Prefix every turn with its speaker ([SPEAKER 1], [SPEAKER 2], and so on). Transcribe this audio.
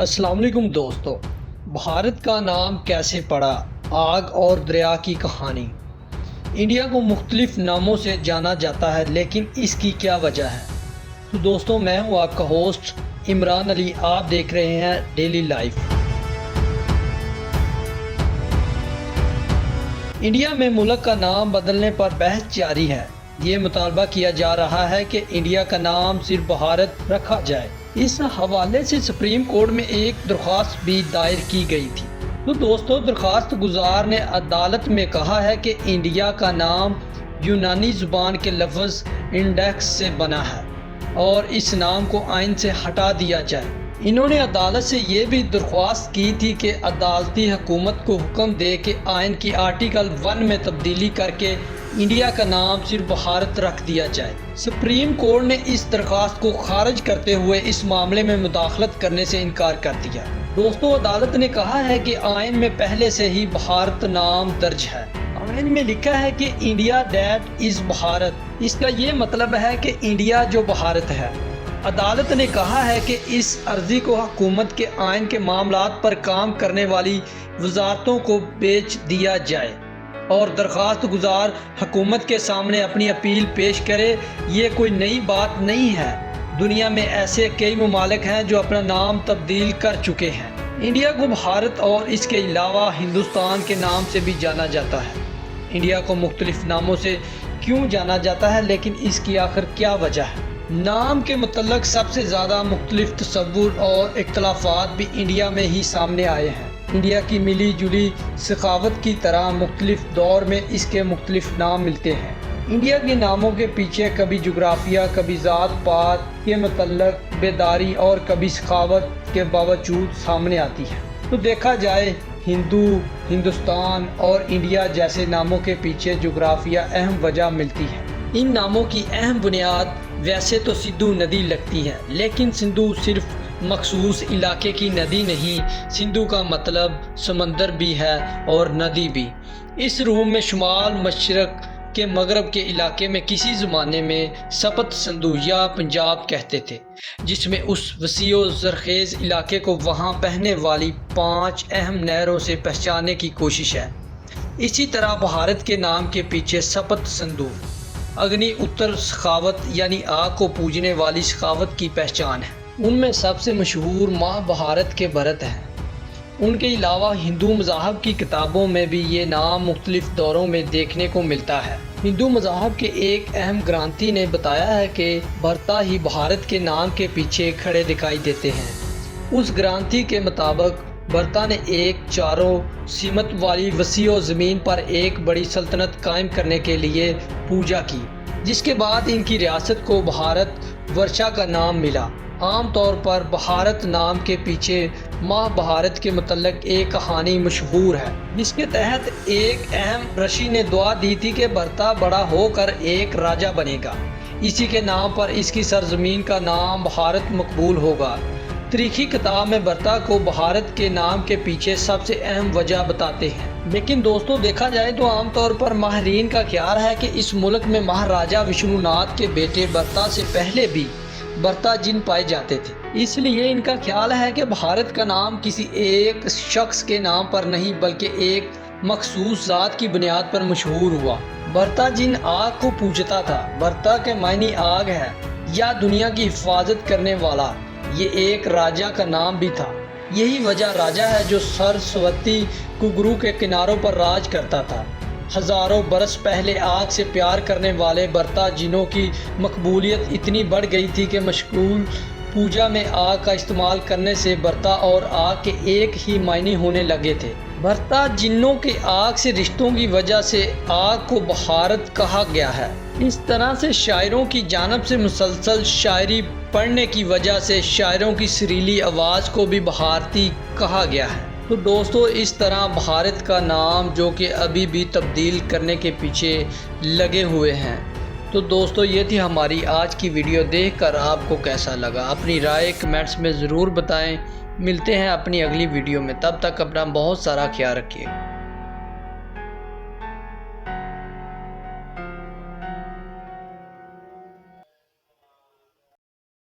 [SPEAKER 1] अस्सलाम वालेकुम दोस्तों। भारत का नाम कैसे पड़ा, आग और दरिया की कहानी। इंडिया को मुख्तलिफ नामों से जाना जाता है, लेकिन इसकी क्या वजह है। तो दोस्तों, मैं हूं आपका होस्ट इमरान अली। आप देख रहे हैं डेली लाइफ। इंडिया में मुल्क का नाम बदलने पर बहस जारी है। ये मुतालबा किया जा रहा है कि इंडिया का नाम सिर्फ भारत रखा जाए। इस हवाले से सुप्रीम कोर्ट में एक दरख्वास्त भी दायर की गई थी। तो दोस्तों, दरख्वास्त गुजार ने अदालत में कहा है कि इंडिया का नाम यूनानी ज़ुबान के लफ्ज़ इंडेक्स से बना है और इस नाम को आइन से हटा दिया जाए। इन्होंने अदालत से ये भी दरख्वास्त की थी कि अदालती हुकूमत को हुक्म दे कि आइन की आर्टिकल 1 में तब्दीली करके इंडिया का नाम सिर्फ भारत रख दिया जाए। सुप्रीम कोर्ट ने इस दरख्वास्त को खारिज करते हुए इस मामले में मुदाखलत करने से इनकार कर दिया। दोस्तों, अदालत ने कहा है कि आइन में पहले से ही भारत नाम दर्ज है। आइन में लिखा है कि इंडिया दैट इज भारत। इसका ये मतलब है कि इंडिया जो भारत है। अदालत ने कहा है कि इस अर्जी को हुकूमत के आइन के मामलात पर काम करने वाली वजारतों को बेच दिया जाए और दरख्वास्त गुजार हुकूमत के सामने अपनी अपील पेश करे। ये कोई नई बात नहीं है। दुनिया में ऐसे कई ममालिक हैं जो अपना नाम तब्दील कर चुके हैं। इंडिया को भारत और इसके अलावा हिंदुस्तान के नाम से भी जाना जाता है। इंडिया को मुख्तलिफ नामों से क्यों जाना जाता है, लेकिन इसकी आखिर क्या वजह है। नाम के मुतल्लक सबसे ज़्यादा मुख्तलिफ तसव्वुर और इख्तलाफात भी इंडिया में ही सामने आए हैं। इंडिया की मिली जुली सखावत की तरह मुख्तलिफ दौर में इसके मुख्तलिफ नाम मिलते हैं। इंडिया के नामों के पीछे कभी जुग्राफिया, कभी ज़ात पात के मुतल्लक बेदारी और कभी सखावत के बावजूद सामने आती है। तो देखा जाए, हिंदू, हिंदुस्तान और इंडिया जैसे नामों के पीछे जुग्राफिया अहम वजह मिलती है। इन नामों की अहम बुनियाद वैसे तो सिंधु नदी लगती है, लेकिन सिंधु सिर्फ मखसूस इलाके की नदी नहीं, सिंधु का मतलब समंदर भी है और नदी भी। इस रूम में शुमाल मशरक के मगरब के इलाके में किसी ज़माने में सपत सिंधु या पंजाब कहते थे, जिसमें उस वसीओ ज़रखेज़ इलाके को वहाँ बहने वाली 5 अहम नहरों से पहचानने की कोशिश है। इसी तरह भारत के नाम के पीछे सपत सिंधु, अग्नि उत्तर सखावत यानी आग को पूजने वाली सखावत की पहचान है। उनमें सबसे मशहूर महाभारत के भरत हैं। उनके अलावा हिंदू मज़ाहब की किताबों में भी ये नाम मुख्तलिफ दौरों में देखने को मिलता है। हिंदू मज़ाहब के एक अहम ग्रंथी ने बताया है कि भरता ही भारत के नाम के पीछे खड़े दिखाई देते हैं। उस ग्रंथी के मुताबिक भरता ने एक चारों सीमत वाली वसीओ ज़मीन पर एक बड़ी सल्तनत कायम करने के लिए पूजा की, जिसके बाद इनकी रियासत को भारत वर्षा का नाम मिला। आम तौर पर भारत नाम के पीछे महाभारत के मुतल्लिक़ एक कहानी मशहूर है, जिसके तहत एक अहम ऋषि ने दुआ दी थी कि भरता बड़ा होकर एक राजा बनेगा। इसी के नाम पर इसकी सरजमीन का नाम भारत मकबूल होगा। तारीखी किताब में भरता को भारत के नाम के पीछे सबसे अहम वजह बताते हैं। लेकिन दोस्तों, देखा जाए तो आमतौर पर माहिरीन का ख्याल है कि इस मुल्क में महाराजा विष्णुनाथ के बेटे भरता से पहले भी भरता जिन पाए जाते थे। इसलिए इनका ख्याल है कि भारत का नाम किसी एक शख्स के नाम पर नहीं, बल्कि एक मखसूस ज़ात की बुनियाद पर मशहूर हुआ। भरता जिन आग को पूजता था। भरता के मायने आग है या दुनिया की हिफाजत करने वाला। ये एक राजा का नाम भी था। यही वजह राजा है जो सरस्वती कुगरू के किनारों पर राज करता था। हज़ारों बरस पहले आग से प्यार करने वाले भरता जिनों की मकबूलियत इतनी बढ़ गई थी कि मशगूल पूजा में आग का इस्तेमाल करने से भरता और आग के एक ही मायने होने लगे थे। भरता जिन्नों के आग से रिश्तों की वजह से आग को भारत कहा गया है। इस तरह से शायरों की जानिब से मुसलसल शायरी पढ़ने की वजह से शायरों की सुरीली आवाज़ को भी भारती कहा गया है। तो दोस्तों, इस तरह भारत का नाम जो कि अभी भी तब्दील करने के पीछे लगे हुए हैं। तो दोस्तों, ये थी हमारी आज की वीडियो। देखकर आपको कैसा लगा, अपनी राय कमेंट्स में ज़रूर बताएं। मिलते हैं अपनी अगली वीडियो में, तब तक अपना बहुत सारा ख्याल रखिए।